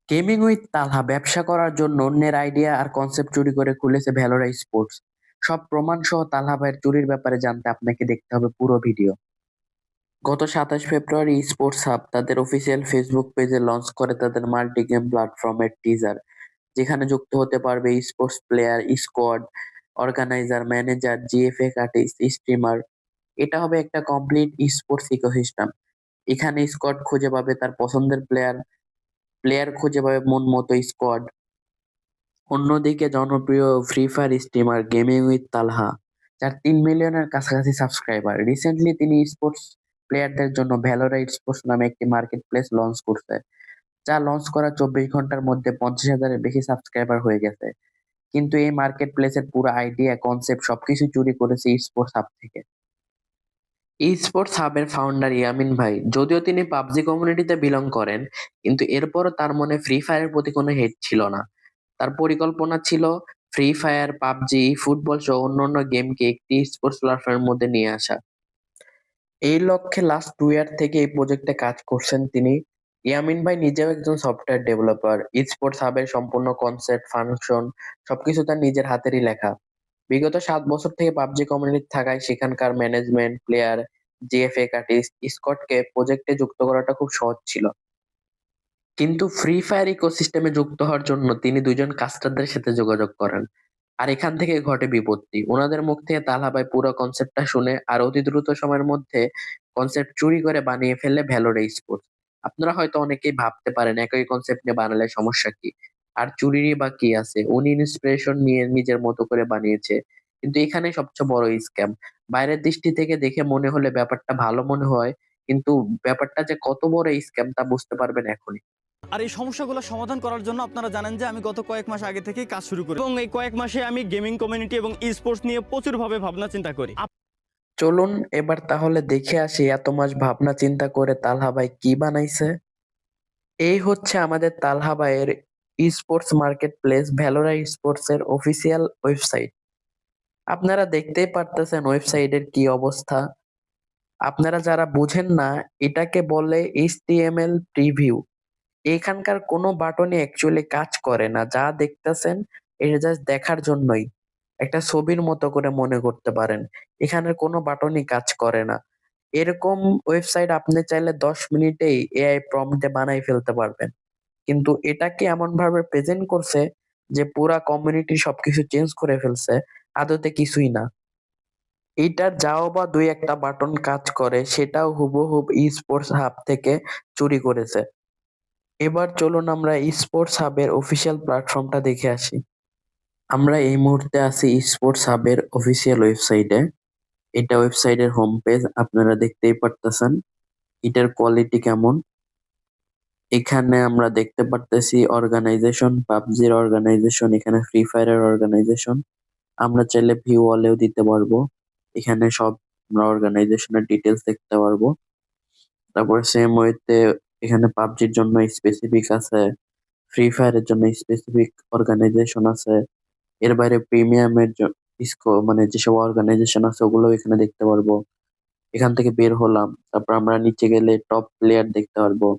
Gaming with তালহা ব্যবসা করার জন্য অন্যের আইডিয়া আর কনসেপ্ট চুরি করে খুলেছে ভ্যালোরা স্পোর্টস। সব প্রমাণ সহ তালহা ভাইয়ের চুরির ব্যাপারে জানতে আপনাকে দেখতে হবে পুরো ভিডিও। গত 27 ফেব্রুয়ারি স্পোর্টস হাব তাদের অফিসিয়াল ফেসবুক পেজে লঞ্চ করে তাদের মাল্টি গেম প্ল্যাটফর্মের টিজার, যেখানে যুক্ত হতে পারবে sports player, squad, organiser, manager, GFA artist, streamer. এটা হবে একটা কমপ্লিট স্পোর্টস ইকোসিস্টেম। এখানে স্কোয়াড খুঁজে পাবে তার পছন্দের প্লেয়ার, প্লেয়ার খুঁজে পাবে মন মতো স্কোয়াড। অন্যদিকে জনপ্রিয় Free Fire streamer gaming with Talha, যার 3 মিলিয়নের কাছাকাছি সাবস্ক্রাইবার, রিসেন্টলি তিনি স্পোর্টস প্লেয়ারদের জন্য ভ্যালোরা স্পোর্টস নামে একটি মার্কেট প্লেস লঞ্চ করছে, যা লঞ্চ করার 24 ঘন্টার মধ্যে 50,000-এর বেশি সাবস্ক্রাইবার হয়ে গেছে। কিন্তু এই মার্কেট প্লেসের পুরো আইডিয়া, কনসেপ্ট সবকিছু চুরি করেছে স্পোর্টস হাব থেকে। স্পোর্টস হাবের ফাউন্ডার ইয়ামিন ভাই, যদিও তিনি পাবজি কমিউনিটিতে বিলং করেন, কিন্তু এরপরও তার মনে ফ্রি ফায়ারের প্রতি কোনো হেট ছিল না। তার পরিকল্পনা ছিল ফ্রি ফায়ার, পাবজি, ফুটবল সহ অন্যান্য গেমকে একটি স্পোর্টস প্ল্যাটফর্মের মধ্যে নিয়ে আসা। এই লক্ষ্যে লাস্ট 2 ইয়ার থেকে এই প্রজেক্টে কাজ করছেন তিনি। ইয়ামিন ভাই নিজেও একজন সফটওয়্যার ডেভেলপার। স্পোর্টস হাবের সম্পূর্ণ কনসেপ্ট, ফাংশন সবকিছু তার নিজের হাতেরই লেখা। বিগত 7 বছর থেকে পাবজি কমিউনিটি থাকায় সেখানকার ম্যানেজমেন্ট, প্লেয়ার, জিএফএ আর্টিস্ট, স্কটকে প্রজেক্টে যুক্ত করাটা খুব সহজ ছিল। কিন্তু ফ্রি ফায়ার ইকোসিস্টেমে যুক্ত হওয়ার জন্য তিনি দুইজন কাস্টারদের সাথে যোগাযোগ করেন। আর এখান থেকে ঘটে বিপত্তি। ওনাদের মুখ থেকে তালহা ভাই পুরো কনসেপ্টটা শুনে আর অতি দ্রুত সময়ের মধ্যে কনসেপ্ট চুরি করে বানিয়ে ফেললে ভ্যালোরে স্পোর্টস। আপনারা হয়তো অনেকেই ভাবতে পারেন একই কনসেপ্ট নিয়ে বানালে সমস্যা কি, আর চুরিরই বা কি আছে, উনি ইন্সপিরেশন নিয়ে নিজের মতো করে বানিয়েছে। কিন্তু এখানে সবচেয়ে বড় স্ক্যাম। বাইরের দৃষ্টি থেকে দেখে মনে হলে ব্যাপারটা ভালো মনে হয়, কিন্তু ব্যাপারটা যে কত বড় স্ক্যাম তা বুঝতে পারবেন এখনই। আর এই সমস্যাগুলো সমাধান করার জন্য আপনারা জানেন যে আমি গত কয়েক মাস আগে থেকেই কাজ শুরু করি এবং এই কয়েক মাসে আমি গেমিং কমিউনিটি এবং ই স্পোর্টস নিয়ে প্রচুরভাবে ভাবনা চিন্তা করি। চলুন এবার তাহলে দেখে আসি এত মাস ভাবনা চিন্তা করে তালহা ভাই কি বানাইছে। এই হচ্ছে আমাদের তালহা ভাইয়ের স্পোর্টস মার্কেট প্লেস ভ্যালোরা স্পোর্টস এর অফিসিয়াল ওয়েবসাইট। আপনারা দেখতেই পারতেছেন ওয়েবসাইটের কি অবস্থা। আপনারা যারা বুঝেন না, এটাকে বলে এইচটিএমএল প্রিভিউ। এখানকার কোনো বাটনই অ্যাকচুয়ালি কাজ করে না, যা দেখতেছেন এটা জাস্ট দেখার জন্যই। একটা ছবির মতো করে মনে করতে পারেন। এখানের কোনো বাটনই কাজ করে না। এরকম ওয়েবসাইট আপনি চাইলে 10 মিনিটেই এআই প্রম্পটে বানাই ফেলতে পারবেন। কিন্তু এটাকে এমন ভাবে প্রেজেন্ট করছে যে পুরা কমিউনিটি সবকিছু চেঞ্জ করে ফেলছে, আদতে কিছুই না। এইটার যাও বা দুই একটা বাটন কাজ করে, সেটাও হুবহুব ই স্পোর্টস হাব থেকে চুরি করেছে। এবার চলুন আমরা স্পোর্টস হাবের অফিসিয়াল প্ল্যাটফর্মটা দেখে আসি। আমরা এই মুহূর্তে আছি স্পোর্টস হাবের অফিসিয়াল ওয়েবসাইটে। এটা ওয়েবসাইটের হোম পেজ, আপনারা দেখতেই পারতেছেন এটার কোয়ালিটি কেমন। এখানে আমরা দেখতে পারতেছি অর্গানাইজেশন, পাবজির অর্গানাইজেশন, এখানে ফ্রি ফায়ারের অর্গানাইজেশন। আমরা চাইলে ভিউ অলেও দিতে পারবো। এখানে সব আমরা অর্গানাইজেশনের ডিটেলস দেখতে পারবো। তারপরে সেম ওয়েতে এখানে পাবজির জন্য স্পেসিফিক আছে, ফ্রি ফায়ারের জন্য স্পেসিফিক অর্গানাইজেশন আছে। এর বাইরে প্রিমিয়ামের মানে যেসব অর্গানাইজেশন আছে ওগুলো এখানে দেখতে পারবো। এখান থেকে বের হলাম, তারপর আমরা নিচে গেলে টপ প্লেয়ার দেখতে পারবো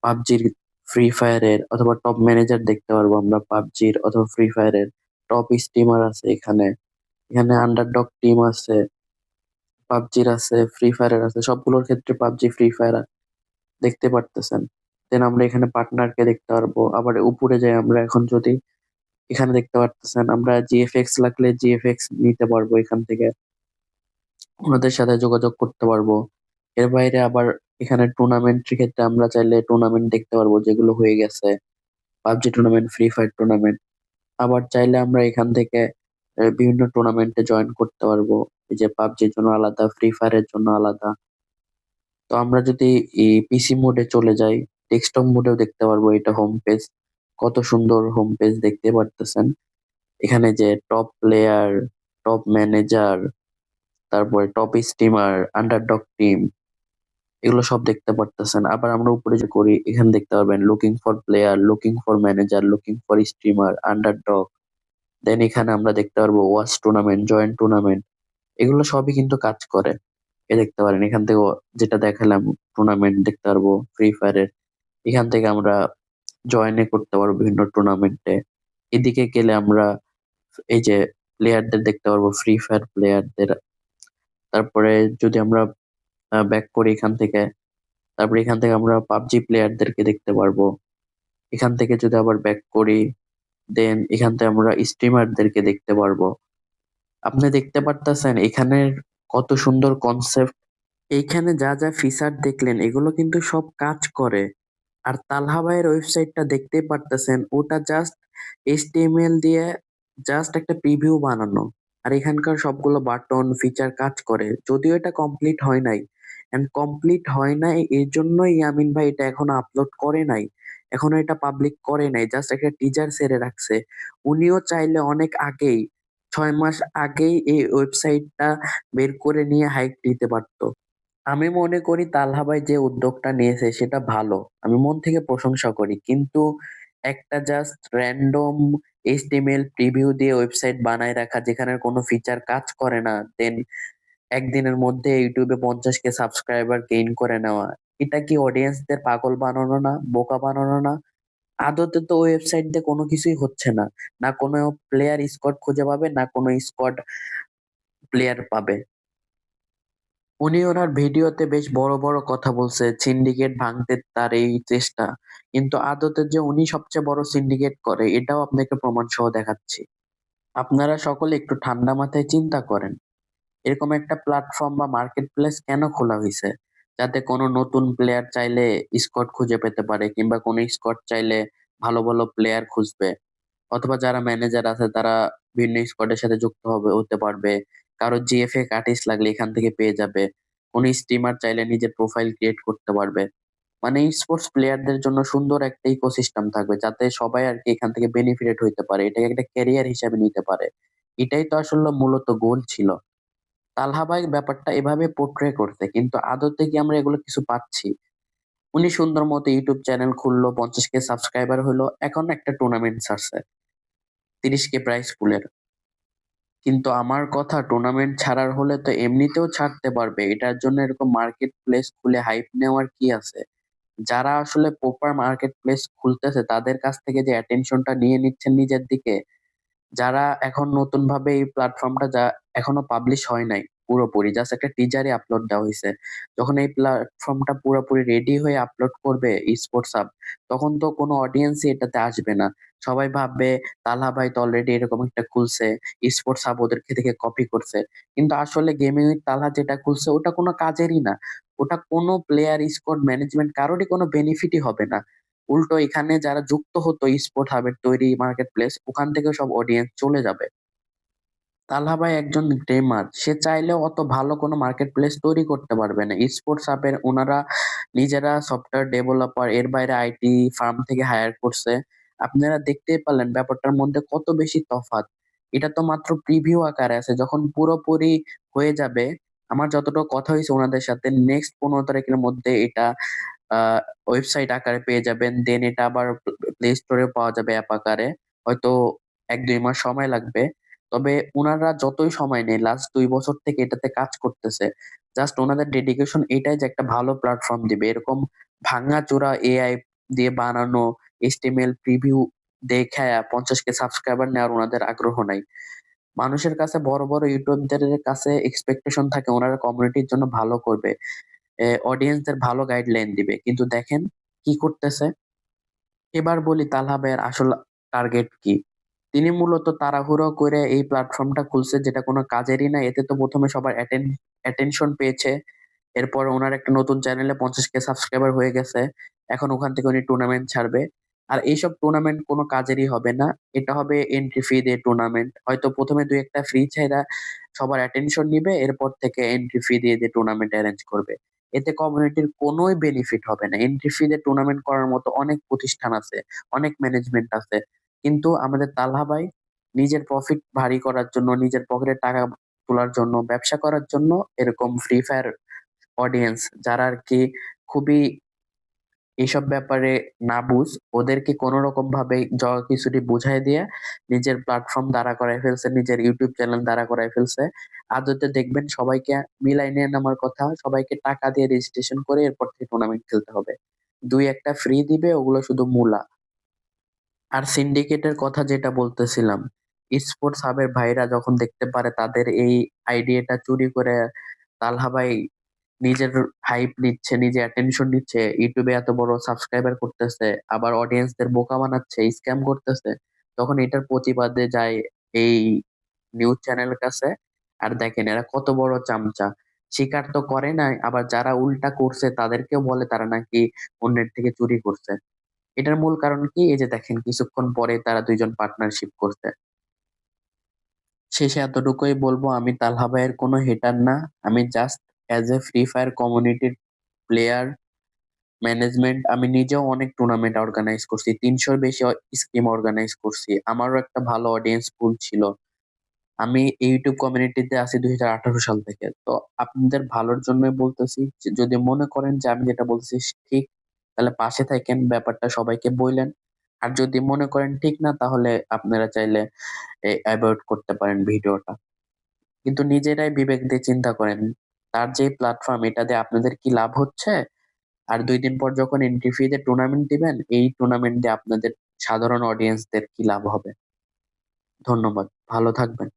পাবজির, ফ্রি ফায়ারের, অথবা টপ ম্যানেজার দেখতে পারবো আমরা পাবজির অথবা ফ্রি ফায়ারের। টপ স্টিমার আছে এখানে, এখানে আন্ডারডগ টিম আছে, পাবজির আছে, ফ্রি ফায়ারের আছে, সবগুলোর ক্ষেত্রে পাবজি, ফ্রি ফায়ার দেখতে পারতেছেন। দেন আমরা এখানে পার্টনারকে দেখতে পারবো। আবার উপরে যাই আমরা এখন, যদি এখানে দেখতে পারতেছেন আমরা জিএফএক্স লাগলে জিএফএক্স নিতে পারবো এখান থেকে, ওনাদের সাথে যোগাযোগ করতে পারবো। এর বাইরে আবার এখানে টুর্নামেন্টের ক্ষেত্রে আমরা চাইলে টুর্নামেন্ট দেখতে পারবো যেগুলো হয়ে গেছে, PUBG tournament, free fire tournament. আবার চাইলে আমরা এখান থেকে বিভিন্ন টুর্নামেন্টে জয়েন করতে পারবো। এই যে পাবজির জন্য আলাদা, ফ্রি ফায়ারের জন্য আলাদা। তো আমরা যদি এই পিসি মোডে চলে যাই, ডেস্কটপ মোডেও দেখতে পারবো। এটা হোম পেজ, কত সুন্দর হোম পেজ দেখতে পারতেছেন। এখানে যে টপ প্লেয়ার, টপ ম্যানেজার, তারপরে টপ স্টিমার, আন্ডারডগ টিম, এগুলো সব দেখতে পারতেছেন। আবার আমরা উপরে যে করি, এখানে দেখতে পারবেন looking for player, looking for manager, looking for streamer, underdog. Then এখানে আমরা দেখতে পারবো ওয়াচ টুর্নামেন্ট, জয়েন্ট টুর্নামেন্ট, এগুলো সবই কিন্তু কাজ করে। এ দেখতে পারেন এখান থেকে যেটা দেখালাম, টুর্নামেন্ট দেখতে পারবো ফ্রি ফায়ারের। এখান থেকে আমরা জয়েন করতে পারবো বিভিন্ন টুর্নামেন্টে। এদিকে গেলে আমরা এই যে প্লেয়ারদের দেখতে পারবো, ফ্রি ফায়ার প্লেয়ারদের। তারপরে যদি আমরা ব্যাক করি এখান থেকে, তারপরে এখান থেকে আমরা পাবজি প্লেয়ারদেরকে দেখতে পারবো। এখান থেকে যদি আবার ব্যাক করি, দেন এখান থেকে আমরা স্ট্রিমারদেরকে দেখতে পারবো। আপনি দেখতে পারতেছেন এখানের কত সুন্দর কনসেপ্ট। এইখানে যা যা ফিচার দেখলেন এগুলো কিন্তু সব কাজ করে। আর তালহা ভাইয়ের ওয়েবসাইটটা দেখতেই পারতেছেন, ওটা জাস্ট এইচটিএমএল দিয়ে জাস্ট একটা প্রিভিউ বানানো। আর এখানকার সবগুলো বাটন ফিচার কাজ করে, যদিও এটা কমপ্লিট হয় নাই। এন্ড কমপ্লিট হয় নাই এই জন্যই ইয়ামিন ভাই এটা এখনো আপলোড করে নাই, এখনো এটা পাবলিক করে নাই, জাস্ট একটা টিজার ছেড়ে রাখছে। উনিও চাইলে অনেক আগেই, 6 মাস আগেই এই ওয়েবসাইটটা বের করে নিয়ে হাইপ দিতে পারতো। আমি মনে করি তালহা ভাই যে উদ্যোগটা নিয়েছে সেটা ভালো, আমি মন থেকে প্রশংসা করি। কিন্তু একটা জাস্ট র্যান্ডম এইচটিএমএল প্রিভিউ দিয়ে ওয়েবসাইট বানায় রাখা যেখানে কোনো ফিচার কাজ করে না, দেন একদিনের মধ্যে ইউটিউবে 50K সাবস্ক্রাইবার গেইন করে নেওয়া, এটা কি অডিয়েন্সদের পাগল বানানো না, বোকা বানানো না? আদতে তো ওয়েবসাইট দিয়ে কোনো কিছুই হচ্ছে না, না কোনো প্লেয়ার স্কোয়াড খুঁজে পাবে, না কোনো স্কোয়াড প্লেয়ার পাবে। উনি ওনার ভিডিওতে বেশ বড় বড় কথা বলছে, সিন্ডিকেট ভাঙতে তার এই চেষ্টা, কিন্তু আদতে যে উনি সবচেয়ে বড় সিন্ডিকেট করে এটাও আপনাকে প্রমাণ সহ দেখাচ্ছি। আপনারা সকলে একটু ঠান্ডা মাথায় চিন্তা করেন, এরকম একটা প্ল্যাটফর্ম বা মার্কেট প্লেস কেন খোলা হয়েছে? যাতে কোনো নতুন প্লেয়ার চাইলে স্কোয়াড খুঁজে পেতে পারে, কিংবা কোনো স্কোয়াড চাইলে ভালো ভালো প্লেয়ার খুঁজবে, অথবা যারা ম্যানেজার আছে তারা ভিন্ন স্কোয়াডের সাথে যুক্ত হতে পারবে। কারো জিএফএ আর্টিস্ট লাগলে এখান থেকে পেয়ে যাবে। কোন স্ট্রিমার চাইলে নিজের প্রোফাইল ক্রিয়েট করতে পারবে। মানে স্পোর্টস প্লেয়ারদের জন্য সুন্দর একটা ইকোসিস্টেম থাকবে, যাতে সবাই আর কি এখান থেকে বেনিফিটেড হইতে পারে, এটাকে একটা ক্যারিয়ার হিসেবে নিতে পারে। এটাই তো আসলে মূলত গোল ছিল। তালহা ভাই ব্যাপারটা এভাবে পোট্রে করতে, কিন্তু আদতে কি আমরা এগুলো কিছু পাচ্ছি? উনি সুন্দর মতো ইউটিউব চ্যানেল খুললো, 50K সাবস্ক্রাইবার হলো, এখন একটা টুর্নামেন্ট ছাড়ছে 30K প্রাইস পুলের। কিন্তু আমার কথা, টুর্নামেন্ট ছাড়ার হলে তো এমনিতেও ছাড়তে পারবে, এটার জন্য এরকম মার্কেট প্লেস খুলে হাইপ নেওয়ার কি আছে? যারা আসলে প্রপার মার্কেট প্লেস খুলতেছে তাদের কাছ থেকে যে অ্যাটেনশনটা নিয়ে নিচ্ছেন নিজের দিকে, যারা এখন নতুন ভাবে এই প্ল্যাটফর্মটা যা এখনো পাবলিশ হয় নাই পুরোপুরি, জাস্ট একটা টিজারে আপলোড দেওয়া হয়েছে, যখন এই প্ল্যাটফর্মটা পুরোপুরি রেডি হয়ে আপলোড করবে স্পোর্টস হাব, তখন তো কোনো অডিয়েন্সই এটাতে আসবে না। সবাই ভাববে তালহা ভাই তো অলরেডি এরকম একটা খুলছে, স্পোর্টস হাব ওদের থেকে কপি করছে। কিন্তু আসলে গেমিং উইথ তালহা যেটা খুলছে ওটা কোনো কাজেরই না, ওটা কোনো প্লেয়ার স্কোয়াড ম্যানেজমেন্ট কারোরই কোনো বেনিফিটই হবে না। উল্টো এখানে যারা যুক্ত হতো স্পোর্ট হাবের তৈরি মার্কেট প্লেস, ওখান থেকে সব অডিয়েন্স চলে যাবে। তালহা ভাই একজন গেমার, সে চাইলেও অত ভালো কোনো মার্কেট প্লেস তৈরি করতে পারবে না। স্পোর্টস হাবের ওনারা নিজেরা সফটওয়্যার ডেভেলপার, এর বাইরে আইটি ফার্ম থেকে হায়ার করছে। আপনারা দেখতেই পারলেন ব্যাপারটার মধ্যে কত বেশি তফাৎ। এটা তো মাত্র প্রিভিউ আকারে আছে, যখন পুরোপুরি হয়ে যাবে, আমার যতটুকু কথা হয়েছে ওনাদের সাথে, নেক্সট 15 তারিখের মধ্যে এটা ওয়েবসাইট আকারে পেয়ে যাবেন, দেন এটা আবার প্লে স্টোরে পাওয়া যাবে অ্যাপ আকারে। হয়তো 1-2 মাস সময় লাগবে। তবে ওনারা যতই সময় নেই, লাস্ট 2 বছর থেকে এটাতে কাজ করতেছে। জাস্ট ওনাদের ডেডিকেশন এটাই যে একটা ভালো প্ল্যাটফর্ম দিবে। এরকম ভাঙাচোরা এআই দিয়ে বানানো এইচটিএমএল প্রিভিউ দেখায়া 50K সাবস্ক্রাইবার নেওয়ার ওনাদের আগ্রহ নাই। মানুষের কাছে, বড় বড় ইউটিউবারদের কাছে এক্সপেকটেশন থাকে ওনারা কমিউনিটির জন্য ভালো করবে, অডিয়েন্সদের ভালো গাইডলাইন দিবে। কিন্তু দেখেন কি করতেছে। এবার বলি তালহা ভাইয়ের আসল টার্গেট কি। তিনি মূলত তাড়াহুড়ো করে এই প্ল্যাটফর্মটা খুলছে যেটা কোনো কাজেরই না। এতে তো প্রথমে সবার অ্যাটেনশন পেয়েছে, এরপর ওনার একটা নতুন চ্যানেলে 50K সাবস্ক্রাইবার হয়ে গেছে, এখন ওখান থেকে উনি টুর্নামেন্ট ছাড়বে। আর এইসব টুর্নামেন্ট কোনো কাজেরই হবে না, এটা হবে এন্ট্রি ফি দিয়ে টুর্নামেন্ট। হয়তো প্রথমে দুই একটা ফ্রি ছাইরা সবার অ্যাটেনশন নিবে, এরপর থেকে এন্ট্রি ফি দিয়ে দিয়ে টুর্নামেন্ট অ্যারেঞ্জ করবে। এতে কমিউনিটির কোনোই বেনিফিট হবে না। এন্ট্রি ফি দিয়ে টুর্নামেন্ট করার মতো অনেক প্রতিষ্ঠান আছে, অনেক ম্যানেজমেন্ট আছে, কিন্তু আমাদের তালহা ভাই নিজের প্রফিট ভারী করার জন্য, নিজের পকেটে টাকা তোলার জন্য, ব্যবসা করার জন্য এরকম ফ্রি ফায়ার অডিয়েন্স যারা আর কি খুবই এইসব ব্যাপারে না বুঝ, ওদেরকে কোনো রকম ভাবে কিছুটি বুঝাই দিয়ে নিজের প্ল্যাটফর্ম দাঁড়া করায় ফেলছে, নিজের ইউটিউব চ্যানেল দাঁড়া করায় ফেলছে। আদতে দেখবেন সবাইকে মিলাই নিয়ে নামার কথা, সবাইকে টাকা দিয়ে রেজিস্ট্রেশন করে এরপর থেকে টুর্নামেন্ট খেলতে হবে। দুই একটা ফ্রি দিবে, ওগুলো শুধু মূলা। আর সিন্ডিকেটের কথা যেটা বলতেছিলাম, স্পোর্টস হাবের ভাইরা যখন দেখতে পারে তাদের এই আইডিয়াটা চুরি করে তালহা ভাই নিজের হাইপ নিচ্ছে, নিজে অ্যাটেনশন নিচ্ছে, ইউটিউবে এত বড় সাবস্ক্রাইবার করতেছে, আবার অডিয়েন্সদের বোকা বানাচ্ছে, স্ক্যাম করতেছে, তখন এটার প্রতিবাদে যায় এই নিউজ চ্যানেলের কাছে। আর দেখেন এরা কত বড় চামচা, স্বীকার তো করে নাই, আবার যারা উল্টা করছে তাদেরকেও বলে তারা নাকি অন্যের থেকে চুরি করছে। এটার মূল কারণ কি, এই যে দেখেন কিছুক্ষণ পরে তারা দুইজন পার্টনারশিপ করছে। শেষে এতটুকুই বলবো, আমি তালহা ভাইয়ের কোনো হেটার না, আমি just as a free fire কমিউনিটির প্লেয়ার, ম্যানেজমেন্ট, আমি নিজেও অনেক টুর্নামেন্ট অর্গানাইজ করছি, 300-র বেশি স্কিম অর্গানাইজ করছি, আমারও একটা ভালো অডিয়েন্স পুল ছিল। আমি ইউটিউব কমিউনিটিতে আছি 2018 সাল থেকে। তো আপনাদের ভালোর জন্যই বলতেছি, যে যদি মনে করেন যে আমি যেটা বলতেছি ঠিক, তাহলে পাশে থাকেন, ব্যাপারটা সবাইকে বললেন। আর যদি মনে করেন ঠিক না, তাহলে আপনারা চাইলে অ্যাভয়েড করতে পারেন ভিডিওটা। কিন্তু নিজেরাই বিবেক দিয়ে চিন্তা করেন, তার যে প্ল্যাটফর্ম, এটা দিয়ে আপনাদের কি লাভ হচ্ছে? আর 2 দিন পর যখন এন্ট্রি ফি দিয়ে টুর্নামেন্ট দিবেন, এই টুর্নামেন্ট দিয়ে আপনাদের সাধারণ অডিয়েন্সদের কি লাভ হবে? ধন্যবাদ, ভালো থাকবেন।